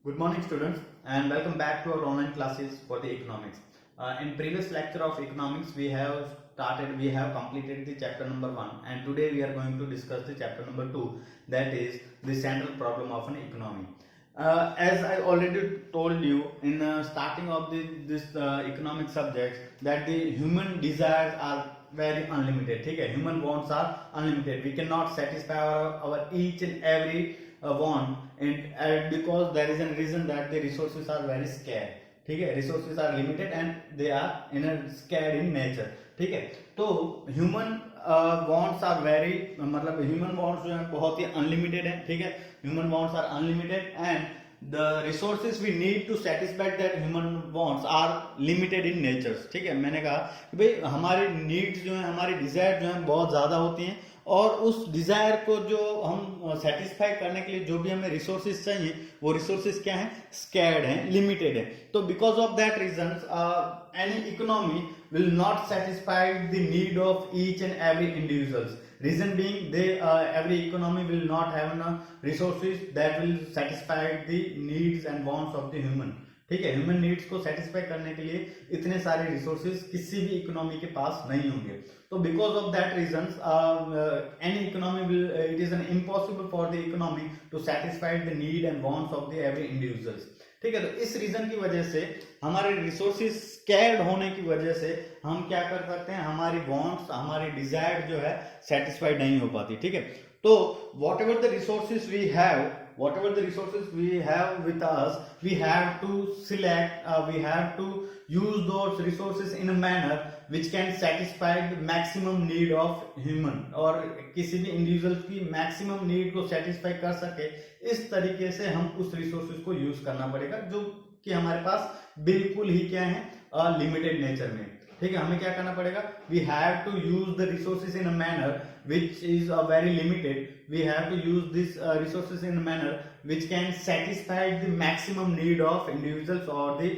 Good morning, students, and welcome back to our online classes for the economics. In previous lecture of economics, we have completed the chapter number 1, and today we are going to discuss the chapter number 2, that is the central problem of an economy. As I already told you in starting of this economic subject, that the human desires are very unlimited. Okay? Human wants are unlimited. We cannot satisfy our each and every want, and because there is a reason that the resources are very scarce. ठीक है, resources are limited and they are in a scarce in nature. ठीक है, तो human wants are very मतलब human wants जो है बहुत ही unlimited है. ठीक है, human wants are unlimited and the resources we need to satisfy that human wants are limited in nature. ठीक है, मैंने कहा कि भाई हमारी needs जो है, हमारी desire जो है बहुत ज्यादा होती हैं, और उस डिजायर को जो हम सेटिस्फाई करने के लिए जो भी हमें रिसोर्सेज चाहिए, वो रिसोर्सेज क्या है, स्कैर्ड हैं, लिमिटेड है. तो because of that reason any economy will not satisfy the need of each and every individuals. Reason being they every economy will not have enough resources that will satisfy the needs and wants of the human. ठीक है, human needs को satisfy करने के लिए इतने सारे resources किसी भी इकोनॉमी के पास नहीं होंगे. तो because of that reasons any economy will it is an impossible for the economy to satisfy the need and wants of the every individuals. ठीक है, तो इस रीजन की वजह से हमारे रिसोर्सेज स्कैर्ड होने की वजह से हम क्या कर सकते हैं, हमारी वांट्स, हमारी डिजायर जो है सेटिस्फाइड नहीं हो पाती. ठीक है, तो whatever the resources we have with us, we have to select, we have to use those resources in a manner which can satisfy the maximum need of human, और किसी भी इंडिविजुअल की मैक्सिमम नीड को satisfy कर सके, इस तरीके से हम उस रिसोर्सेज को यूज करना पड़ेगा जो कि हमारे पास बिल्कुल ही क्या है, लिमिटेड नेचर में. ठीक है, हमें क्या करना पड़ेगा, we have to use the resources in a manner which is very limited. We have to use these resources in a manner which can satisfy the maximum need of individuals or the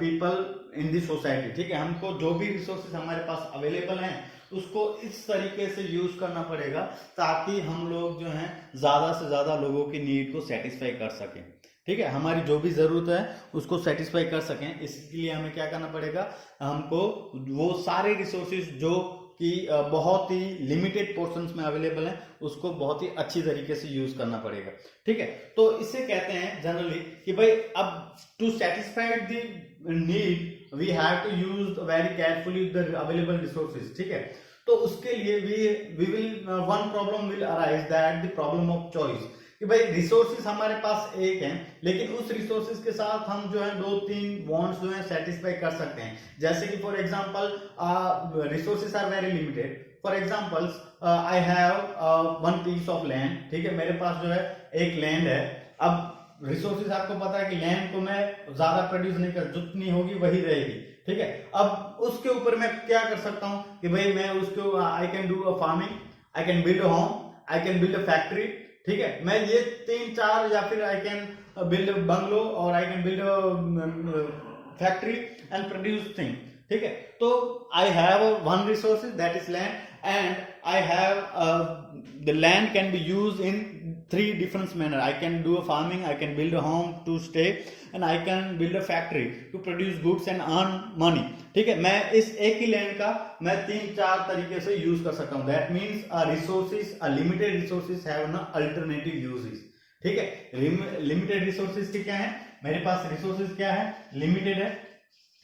people in the society. ठीक है, हमको जो भी resources हमारे पास available हैं उसको इस तरीके से यूज करना पड़ेगा ताकि हम लोग जो हैं ज्यादा से ज्यादा लोगों की नीड को सेटिस्फाई कर सकें. ठीक है, हमारी जो भी जरूरत है उसको सेटिस्फाई कर सकें. इसके लिए हमें क्या करना पड़ेगा, हमको वो सारे रिसोर्सेज जो कि बहुत ही लिमिटेड पोर्शंस में अवेलेबल हैं उसको बहुत ही अच्छी तरीके से यूज करना पड़ेगा. ठीक है, तो इसे कहते हैं जनरली कि भाई अब to satisfy the need we have to use very carefully the available resources. ठीक है, तो उसके लिए we will one problem will arise, that the problem of choice. कि भाई रिसोर्सेज हमारे पास एक हैं, लेकिन उस रिसोर्सेज के साथ हम जो है 2-3 वांट्स जो है सेटिस्फाई कर सकते हैं. जैसे कि for example resources are very limited. For example I have one piece of land. ठीक है, मेरे पास जो है एक लैंड है. अब रिसोर्सेज आपको पता है कि लैंड को मैं ज्यादा प्रोड्यूस नहीं कर, जितनी होगी वही रहेगी. ठीक है, अब उसके ऊपर मैं क्या कर सकता हूं कि भाई मैं उसको आई can do a farming, I can build a home, I can build a factory. ठीक है, मैं ये 3-4 या फिर आई कैन बिल्ड बंगलो और I can build factory and produce thing. ठीक है, तो आई have one resources that is land, and I have the land can be use in 3 different manner. I can do a farming, I can build a home to stay, and I can build a factory to produce goods and earn money. ठीक है, मैं इस एक ही land का मैं 3-4 तरीके से use कर सकता हूँ. That means resources, limited resources have न अल्टरनेटिव यूजेस. ठीक है, लिमिटेड रिसोर्सेज के क्या है, मेरे पास रिसोर्सेज क्या है, लिमिटेड है.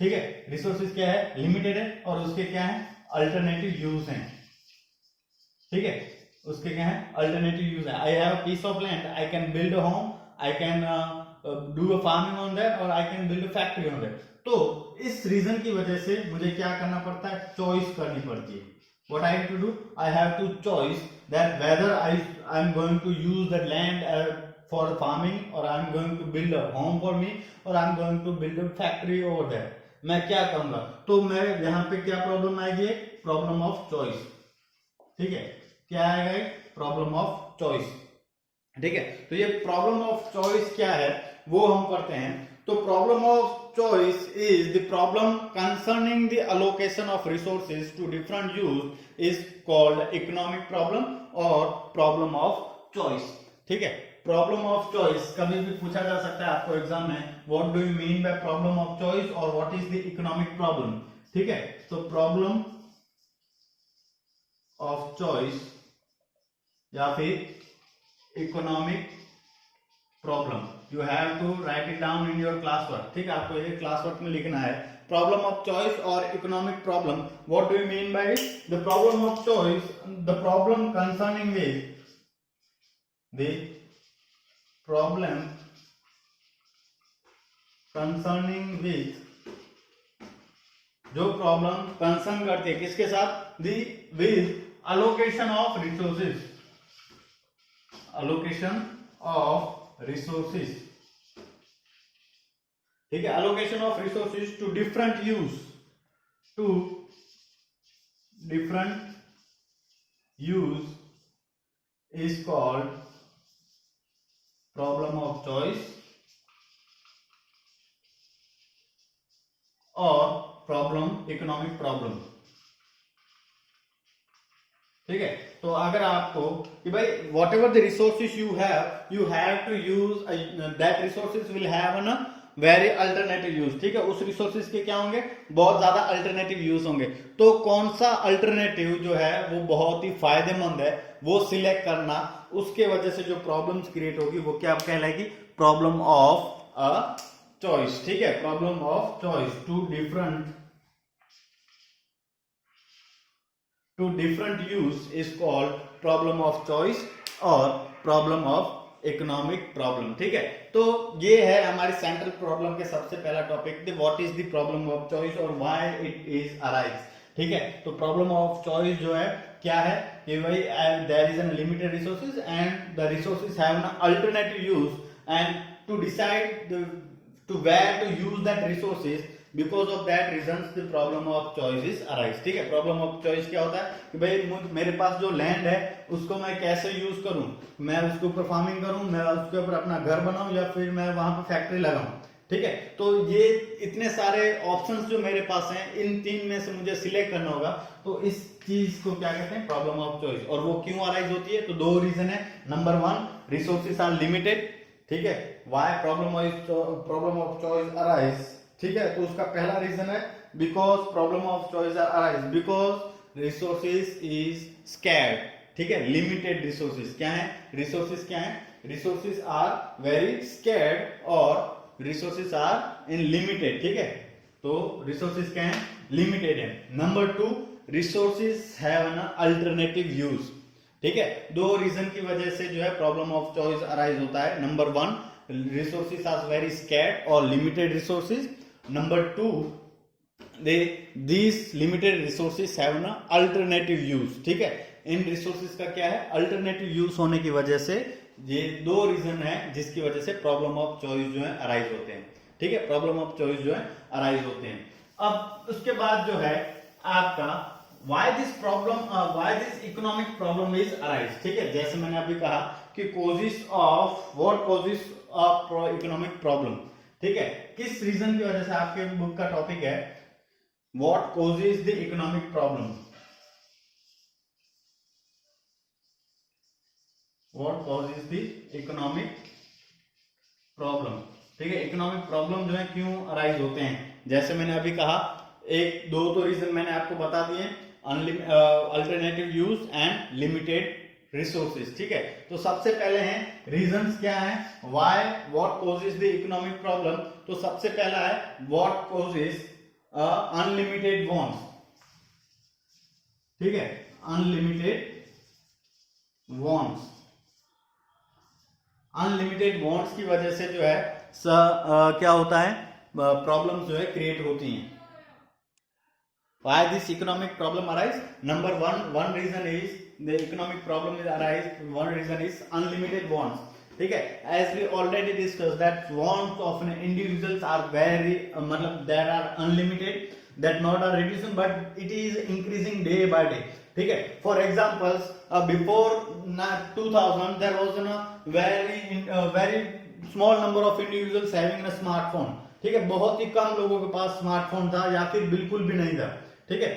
ठीक है, रिसोर्सेज क्या है, लिमिटेड है, और उसके क्या है, अल्टरनेटिव यूज है. ठीक है, उसके क्या है, अल्टरनेटिव यूज है. I have piece of land, I can build a home, I can do a farming on that, और I can build a factory on that. तो इस रीजन की वजह से मुझे क्या करना पड़ता है, चॉइस करनी पड़ती है. What I have to do, I have to choice that whether I am going to use the land for farming, और I am going to build a home for me, और I am going to build a factory over that. मैं क्या करूंगा, तो मैं यहाँ पे क्या प्रॉब्लम आएगी, प्रॉब्लम ऑफ चॉइस. ठीक है, क्या आएगा, प्रॉब्लम ऑफ चॉइस. ठीक है, तो ये प्रॉब्लम ऑफ चॉइस क्या है वो हम पढ़ते हैं. तो problem of choice is the problem concerning the allocation of resources to different use is called economic problem और प्रॉब्लम ऑफ चॉइस. ठीक है, प्रॉब्लम ऑफ चॉइस कभी भी पूछा जा सकता है आपको एग्जाम में, what do you mean by problem of choice और what is the economic problem. ठीक है, तो प्रॉब्लम ऑफ चॉइस या फिर economic problem, you have to write it down in your class work. ठीक है, आपको ये क्लास वर्क में लिखना है, प्रॉब्लम ऑफ चॉइस और economic problem, what do you mean by the problem of choice, the problem concerning with the problem concerning with, जो problem concern करती है किसके साथ, the with allocation of resources, allocation of resources। ठीक है, allocation of resources to different use, to different use is called problem of choice और problem economic problem. ठीक है, तो अगर आपको कि भाई whatever the resources you have to use that resources will have an very alternative use. ठीक है, उस रिसोर्सेज के क्या होंगे, बहुत ज्यादा अल्टरनेटिव यूज होंगे। तो कौन सा अल्टरनेटिव जो है वो बहुत ही फायदेमंद है वो सिलेक्ट करना, उसके वजह से जो प्रॉब्लम्स क्रिएट होगी वो क्या कहलाएगी, प्रॉब्लम ऑफ अ चॉइस। ठीक है, problem of choice to different use is called problem of choice और प्रॉब्लम ऑफ इकोनॉमिक प्रॉब्लम। ठीक है, तो ये है हमारी सेंट्रल प्रॉब्लम के सबसे पहला topic, what is the problem of choice और व्हाई इट इज अराइज। ठीक है, तो प्रॉब्लम ऑफ चॉइस जो है क्या है कि भाई there is an limited resources and the resources have an alternative use and to decide to where to use that resources, because of that reason the problem of choice is arise. ठीक है, problem of choice क्या होता है कि भाई मेरे पास जो land है उसको मैं कैसे यूज करूं, मैं उसके ऊपर फार्मिंग करूं, मैं उसके ऊपर अपना घर बनाऊं या फिर मैं वहां पर फैक्ट्री लगाऊं। ठीक है, तो ये इतने सारे ऑप्शंस जो मेरे पास हैं, इन तीन में से मुझे सिलेक्ट करना होगा, तो इस चीज को क्या कहते हैं, प्रॉब्लम ऑफ चॉइस। और वो क्यों अराइज होती है, तो दो रीजन है। Number one, resources are limited. ठीक है, why problem of choice arise. ठीक है, तो उसका पहला रीजन है because problem of choice are arise because resources is scarce. ठीक है, लिमिटेड रिसोर्सेज क्या है, रिसोर्सेज क्या है, रिसोर्सेज आर वेरी स्कैर्ड और रिसोर्सेज आर इन लिमिटेड। ठीक है, तो रिसोर्सेज क्या है, लिमिटेड है। Number two, resources have an alternative use. ठीक है, दो रीजन की वजह से जो है प्रॉब्लम ऑफ चॉइस अराइज होता है। Number one, resources are very scarce और limited resources. Number two, these limited resources have an alternative use। ठीक है, इन रिसोर्सेज का क्या है, अल्टरनेटिव यूज होने की वजह से ये दो रीजन है जिसकी वजह से प्रॉब्लम ऑफ चॉइस जो है अराइज होते हैं। ठीक है, प्रॉब्लम ऑफ चॉइस जो है अराइज होते हैं। अब उसके बाद जो है आपका why this economic problem is arise। ठीक है, जैसे मैंने अभी कहा कि what causes of economic problem। ठीक है, किस रीजन की वजह से, आपके बुक का टॉपिक है what causes the economic problem, what causes the economic problem। ठीक है, इकोनॉमिक प्रॉब्लम जो है क्यों अराइज होते हैं, जैसे मैंने अभी कहा, एक दो तो रीजन मैंने आपको बता दिए, alternative use and limited resources. ठीक है, तो सबसे पहले हैं रीजंस क्या है, why what causes the economic problem. तो सबसे पहला है व्हाट कॉजेज अनलिमिटेड वॉन्ट्स। ठीक है, अनलिमिटेड वॉन्ट्स, अनलिमिटेड वॉन्ट्स की वजह से जो है क्या होता है, प्रॉब्लम्स जो है क्रिएट होती हैं। Why this economic problem arise? Number one reason is the economic problem is arise. One reason is unlimited wants. ठीक है, as we already discussed that wants of an individuals are very मतलब that are unlimited, that not are reducing but it is increasing day by day। ठीक है, for examples before 2000 there was a very small number of individuals having a smartphone। ठीक है, बहुत ही कम लोगों के पास smartphone था या फिर बिल्कुल भी नहीं था। ठीक है,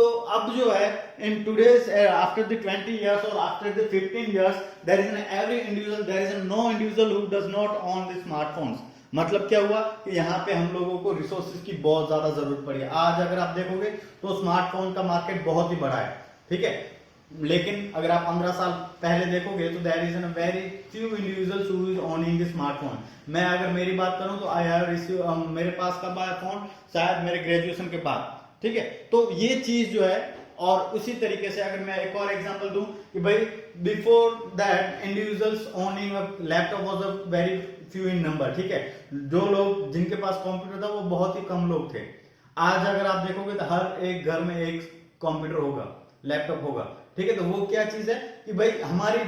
तो अब जो है in today's after the 20 years और after the 15 years there is an every individual, there is no individual who does not own the smartphones. मतलब क्या हुआ कि यहाँ पे हम लोगों को रिसोर्सेज की बहुत ज्यादा जरूरत पड़ी है। आज अगर आप देखोगे तो स्मार्टफोन का मार्केट बहुत ही बड़ा है, ठीक है, लेकिन अगर आप 15 साल पहले देखोगे तो there is an very few individuals who is owning the smartphone. मैं अगर मेरी बात करूं तो आई हैव रिसीव, मेरे पास कब आया फोन, शायद मेरे ग्रेजुएशन के बाद, ठीक है। तो ये चीज जो है, और उसी तरीके से अगर मैं एक और एग्जांपल दूं कि भाई before that individuals owning a laptop was a very few in number, ठीक है। जो लोग जिनके पास कंप्यूटर था वो बहुत ही कम लोग थे। आज अगर आप देखोगे तो हर एक घर में एक कंप्यूटर होगा, लैपटॉप होगा, ठीक है। तो वो क्या चीज है कि भाई हमारी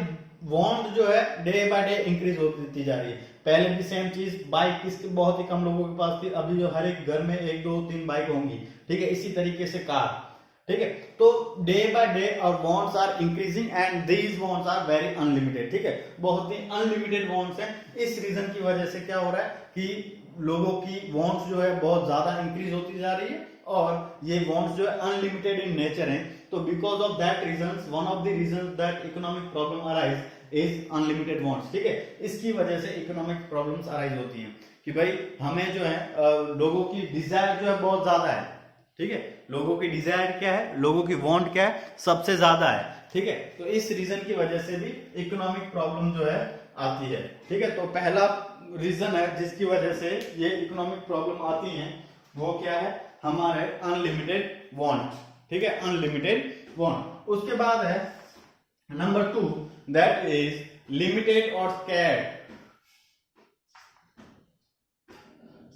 वांट जो है डे बाय डे इंक्रीज होती जा रही है। पहले भी सेम चीज, बाइक किसके बहुत ही कम लोगों के पास थी, अभी जो हर एक घर में 1 2 3 बाइक होंगी, ठीक है। इसी तरीके से कार, ठीक है। तो day by day our wants are increasing and these wants are very unlimited, ठीक है। बहुत ही अनलिमिटेड वांट्स हैं। इस रीजन की वजह से क्या हो रहा है कि लोगों की वांट्स जो है बहुत ज्यादा इंक्रीज होती जा रही है और ये वांट्स जो है अनलिमिटेड इन नेचर है। तो because of that reasons, one of the reasons that economic problem arise is unlimited wants, ठीक है। इसकी वजह से इकोनॉमिक प्रॉब्लम्स अराइज होती हैं कि भाई हमें जो है लोगों की डिजायर जो है बहुत ज्यादा है, ठीक है। लोगों की डिजायर क्या है, लोगों की वांट क्या है, सबसे ज्यादा है, ठीक है। तो इस रीजन की वजह से भी इकोनॉमिक प्रॉब्लम जो है आती है, ठीक है। तो पहला रीजन है जिसकी वजह से ये इकोनॉमिक प्रॉब्लम आती है, वो क्या है, हमारे अनलिमिटेड वांट, ठीक है, अनलिमिटेड वांट। उसके बाद है नंबर 2, दैट इज लिमिटेड और स्कैर्ड,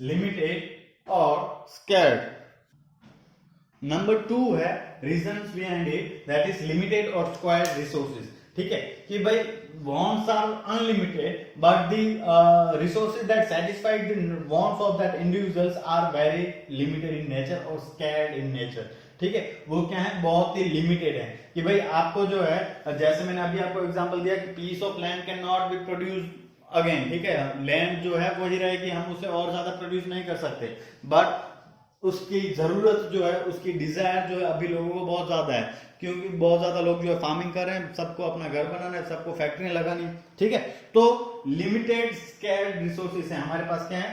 लिमिटेड और स्कैर्ड। नंबर 2 है reasons behind it, that is limited और स्क्वायर्ड रिसोर्सेज, ठीक है। कि भाई wants are unlimited but the resources that satisfy the wants of that individuals are very limited in nature or scarce in nature, ठीक है। वो क्या है, बहुत ही लिमिटेड है कि भाई आपको जो है, जैसे मैंने अभी आपको एग्जांपल दिया कि piece of land can not be produce again, ठीक है। लैंड जो है वही रहेगी, हम उसे और ज्यादा प्रोड्यूस नहीं कर सकते, बट उसकी जरूरत जो है, उसकी डिजायर जो है अभी लोगों को बहुत ज्यादा है, क्योंकि बहुत ज्यादा लोग जो है फार्मिंग कर रहे हैं, सबको अपना घर बनाना है, सबको फैक्ट्रियां लगानी, ठीक है। तो लिमिटेड स्कैर्ड रिसोर्सेज है हमारे पास, क्या है,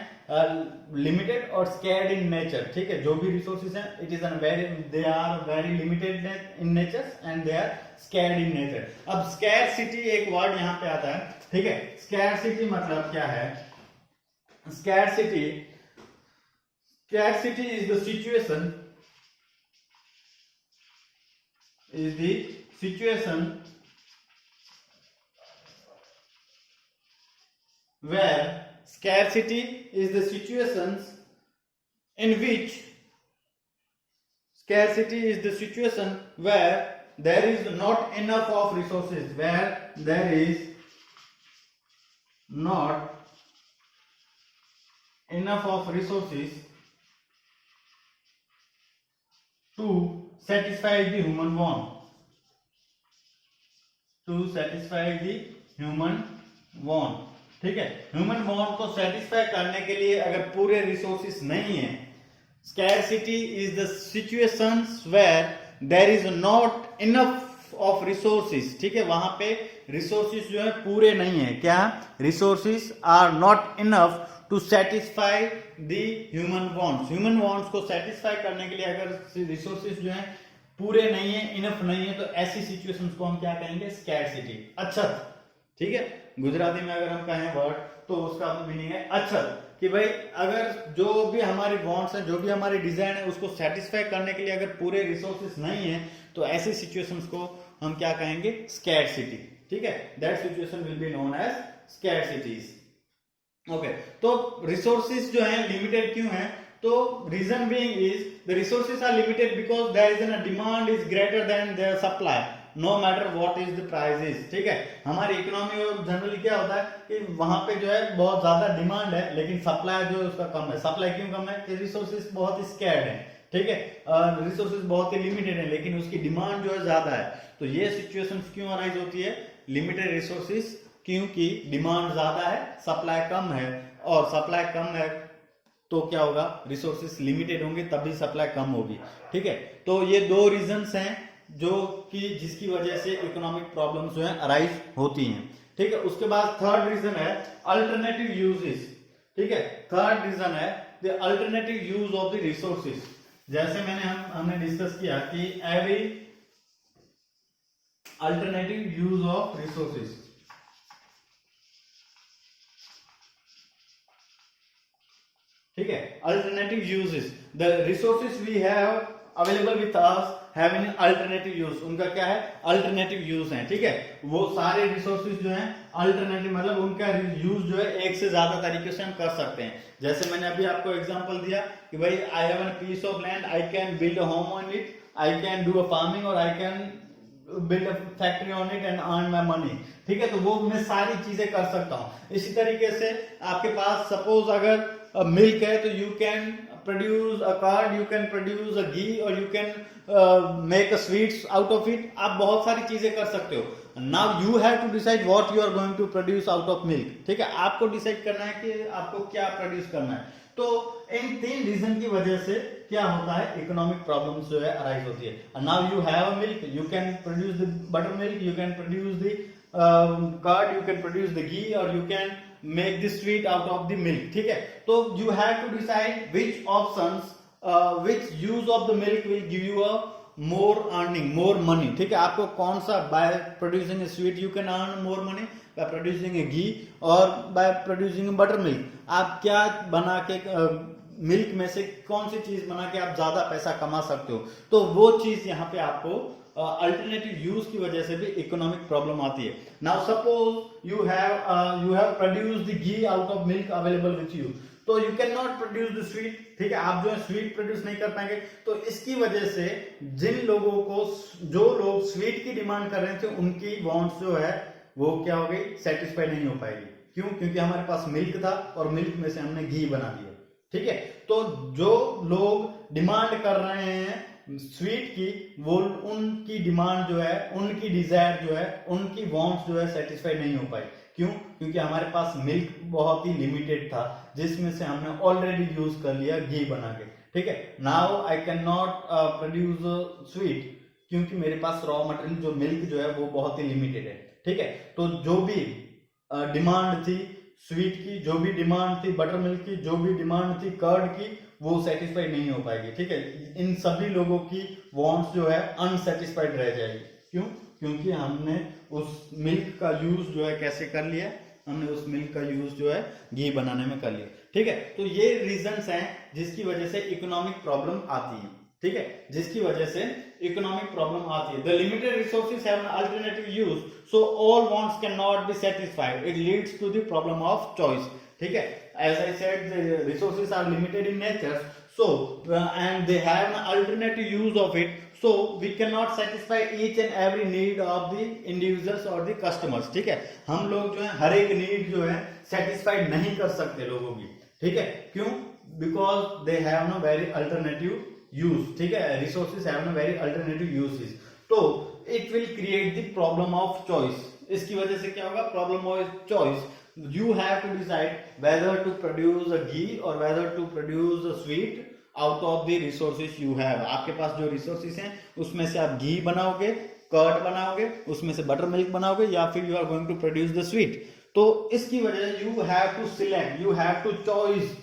लिमिटेड और स्कैर्ड इन नेचर, ठीक है। जो भी रिसोर्सेज हैं it is very, they are very limited in nature and they are scarce in nature. अब स्कैरसिटी एक वर्ड यहाँ पे आता है, ठीक है। स्कैरसिटी मतलब क्या है, scarcity, scarcity is the situation where scarcity is the situations in which scarcity is the situation where there is not enough of resources, where there is not enough of resources to satisfy the human want, to satisfy the human want, ठीक है। Human want को satisfy करने के लिए अगर पूरे resources नहीं है, scarcity is the situations where there is not enough of resources, ठीक है। वहां पे रिसोर्सेस जो है पूरे नहीं है, क्या, resources are not enough to satisfy the human wants. Human wants को सेटिस्फाई करने के लिए अगर रिसोर्सेज जो है पूरे नहीं है, इनफ नहीं है, तो ऐसी सिचुएशंस को हम क्या कहेंगे, स्कैरसिटी, अछत, ठीक है। गुजराती में अगर हम कहें वर्ड तो उसका मीनिंग है अछत, कि भाई अगर जो भी हमारी वांट्स है, जो भी हमारी डिजाइन है, उसको सेटिस्फाई करने के लिए अगर पूरे रिसोर्सेज नहीं है, तो ऐसी सिचुएशंस को हम क्या कहेंगे, स्कैरसिटी, ठीक है। That situation will be known as scarcities. Okay, तो रिसोर्सेज जो है लिमिटेड क्यों है, तो reason being is the resources are limited because there is an demand is greater than their supply, no matter what is the price is, ठीक है। हमारी economy में जनरली क्या होता है कि वहां पे जो है बहुत ज्यादा डिमांड है लेकिन सप्लाई जो है उसका कम है। सप्लाई क्यों कम है, कि रिसोर्सेज बहुत ही स्कैर्ड है, ठीक है। रिसोर्सेज बहुत ही लिमिटेड है लेकिन उसकी डिमांड जो है ज्यादा है। तो ये सिचुएशंस क्यों अराइज होती है, लिमिटेड रिसोर्सेज क्योंकि डिमांड ज्यादा है, सप्लाई कम है, और सप्लाई कम है तो क्या होगा, रिसोर्सेस लिमिटेड होंगे तभी सप्लाई कम होगी। ठीक है, तो ये दो रीजंस हैं जो कि जिसकी वजह से इकोनॉमिक प्रॉब्लम्स जो है अराइज होती हैं। ठीक है, उसके बाद थर्ड रीजन है अल्टरनेटिव यूजेस। ठीक है, थर्ड रीजन है the alternative use of the resources. जैसे हमने डिस्कस किया कि every alternative use of resources. ठीक है, alternative uses, the resources we have available with us have an alternative use, उनका क्या है, अल्टरनेटिव यूज है। ठीक है, वो सारे रिसोर्सेज जो हैं अल्टरनेटिव मतलब उनका यूज जो है एक से ज्यादा तरीके से हम कर सकते हैं। जैसे मैंने अभी आपको एग्जांपल दिया कि भाई I have an piece of land, I can build a home on it, I can do a farming और I can build a factory on it and earn my money. ठीक है, तो वो मैं सारी चीजें कर सकता हूं। इसी तरीके से आपके पास सपोज अगर मिल्क है तो you can produce a curd, you can produce a ghee और you can make a sweets out of it. आप बहुत सारी चीजें कर सकते हो। Now you have to decide what you are going to produce out of milk. ठीक है, आपको डिसाइड करना है कि आपको क्या प्रोड्यूस करना है। तो इन तीन रीजन की वजह से क्या होता है, इकोनॉमिक प्रॉब्लम्स जो है अराइज होती है। Now you have a milk, you can produce the butter milk, you can produce the curd, you can produce the ghee और you can make the sweet out of the milk। ठीक है, तो you have to decide which options which use of the milk will give you a more earning, more money। ठीक है, आपको कौन सा, by producing a sweet you can earn more money, by producing a ghee और by producing a butter milk। आप क्या बना के मिल्क में से कौन सी चीज बना के आप ज्यादा पैसा कमा सकते हो, तो वो चीज यहाँ पे आपको अल्टरनेटिव यूज की वजह से भी इकोनॉमिक प्रॉब्लम आती है। Now suppose you have produce the ghee out of milk available with you, तो you can not produce the sweet. ठीक है, आप जो है स्वीट प्रोड्यूस नहीं कर पाएंगे। तो इसकी वजह से जिन लोगों को, जो लोग स्वीट की डिमांड कर रहे थे, उनकी वांट्स जो है वो क्या हो गई, सेटिस्फाई नहीं हो पाएगी। क्यों? क्योंकि हमारे पास मिल्क था और मिल्क में से हमने घी बना दिया। ठीक है, तो जो लोग डिमांड कर रहे हैं स्वीट की, वो उनकी डिमांड जो है, उनकी डिजायर जो है, उनकी वांट्स जो है सेटिस्फाई नहीं हो पाई। क्यों? क्योंकि हमारे पास मिल्क बहुत ही लिमिटेड था जिसमें से हमने ऑलरेडी यूज कर लिया घी बना के। ठीक है, now I can not produce sweet क्योंकि मेरे पास रॉ मटेरियल जो मिल्क जो है वो बहुत ही लिमिटेड है। ठीक है, तो जो भी डिमांड थी स्वीट की, जो भी डिमांड थी बटर मिल्क की, जो भी डिमांड थी कर्ड की, वो सेटिस्फाई नहीं हो पाएगी। ठीक है, इन सभी लोगों की वांट्स जो है अनसेटिस्फाइड रह जाएगी। क्यों? क्योंकि हमने उस मिल्क का यूज जो है कैसे कर लिया, हमने उस मिल्क का यूज जो है घी बनाने में कर लिया। ठीक है, तो ये रीजंस हैं जिसकी वजह से इकोनॉमिक प्रॉब्लम आती है। ठीक है, जिसकी वजह से इकोनॉमिक प्रॉब्लम आती है। The limited resources have an alternative use, so all wants can not be satisfied, it leads to the problem of choice. ठीक है, as I said, the resources are limited in nature, so and they have an alternative use of it, so we cannot satisfy each and every need of the individuals or the customers। ठीक है, हम लोग जो है हर एक need जो है satisfied नहीं कर सकते लोगों की। ठीक है, क्यों? Because they have no very alternative use. ठीक है, resources have no very alternative uses, तो it will create the problem of choice. इसकी वजह से क्या होगा, problem of choice. You have to decide whether to produce a ghee or whether to produce a sweet out of the resources you have। आपके पास जो resources हैं उसमें से आप घी बनाओगे, कर्ड बनाओगे, उसमें से बटर मिल्क बनाओगे, या फिर you are going to produce the sweet। तो इसकी वजह से you have to select, you have to choice।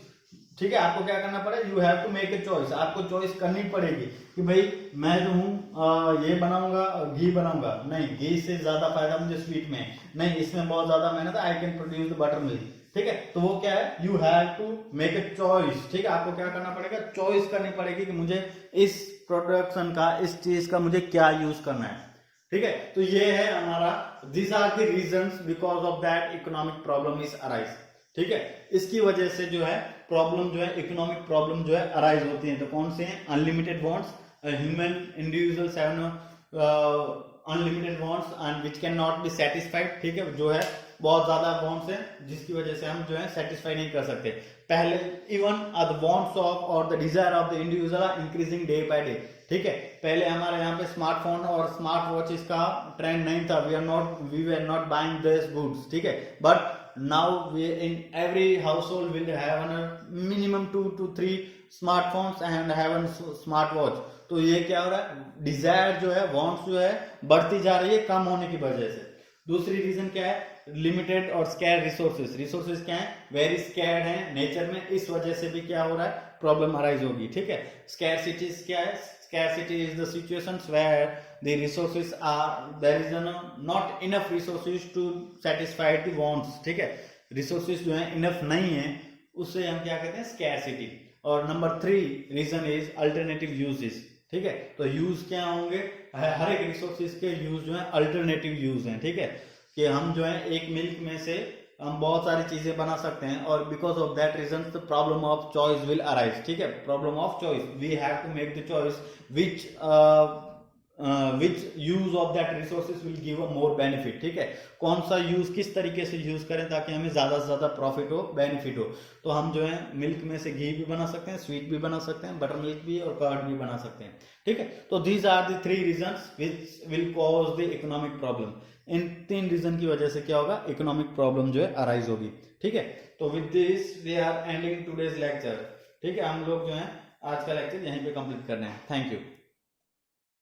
ठीक है, आपको क्या करना पड़ेगा, you have to make a choice. आपको चॉइस करनी पड़ेगी कि भाई मैं जो हूँ ये बनाऊंगा, घी बनाऊंगा, नहीं घी से ज्यादा फायदा मुझे स्वीट में, नहीं इसमें बहुत ज्यादा मेहनत है, I can produce the butter milk. ठीक है, तो वो क्या है, you have to make a choice. ठीक है, आपको क्या करना पड़ेगा, चॉइस करनी पड़ेगी कि मुझे इस प्रोडक्शन का, इस चीज का मुझे क्या यूज करना है। ठीक है, तो ये है हमारा, this are the reasons because of that economic problem is arise. ठीक है, इसकी वजह से जो है प्रॉब्लम जो है, इकोनॉमिक प्रॉब्लम जो है अराइज होती है। तो कौन से हैं, unlimited wants, human individuals have no unlimited wants and which can not be satisfied. ठीक है, जो है बहुत ज्यादा वांट्स हैं जिसकी वजह से हम जो है सेटिस्फाई नहीं कर सकते। पहले इवन द वांट्स ऑफ और the desire of the individual are increasing day by day. ठीक है, पहले हमारे यहाँ पे स्मार्टफोन और स्मार्ट वॉचेस का ट्रेंड नहीं था, we were not buying this goods. ठीक है, but now we in every household will have a minimum 2 to 3 smartphones and have a smart watch. तो ये क्या हो रहा है, डिजायर जो है, वांट्स जो है बढ़ती जा रही है कम होने की वजह से. दूसरी रीजन क्या है, लिमिटेड और स्कैर्ड रिसोर्सेज. रिसोर्सेज क्या है, वेरी स्कैर्ड है नेचर में, इस वजह से भी क्या हो रहा है, प्रॉब्लम अराइज होगी. ठीक है. स्कैरसिटी क्या है, scarcity is the situations where the resources are there is not enough resources to satisfy the wants. ठीक है. resources जो है enough नहीं है, उससे हम क्या कहते हैं, scarcity. और number 3 reason is alternative uses. ठीक है. तो यूज क्या होंगे, हर एक रिसोर्सेज के यूज जो है अल्टरनेटिव यूज हैं. ठीक है. कि हम जो है एक मिल्क में से हम बहुत सारी चीजें बना सकते हैं, और because of that reason the problem of choice will arise. ठीक है. Problem of choice, we have to make the choice which use of that resources will give a more benefit. ठीक है. कौन सा यूज, किस तरीके से यूज करें ताकि हमें ज्यादा से ज्यादा प्रॉफिट हो, बेनिफिट हो. तो हम जो है मिल्क में से घी भी बना सकते हैं, स्वीट भी बना सकते हैं, बटर मिल्क भी और कर्ड भी बना सकते हैं. ठीक है. तो these are the 3 reasons which will cause the economic problem. इन 3 रीजन की वजह से क्या होगा, इकोनॉमिक प्रॉब्लम जो है अराइज होगी. ठीक है. तो with this we are ending today's lecture. ठीक है. हम लोग जो है आज का लेक्चर यहीं पे कंप्लीट करने हैं. Thank you.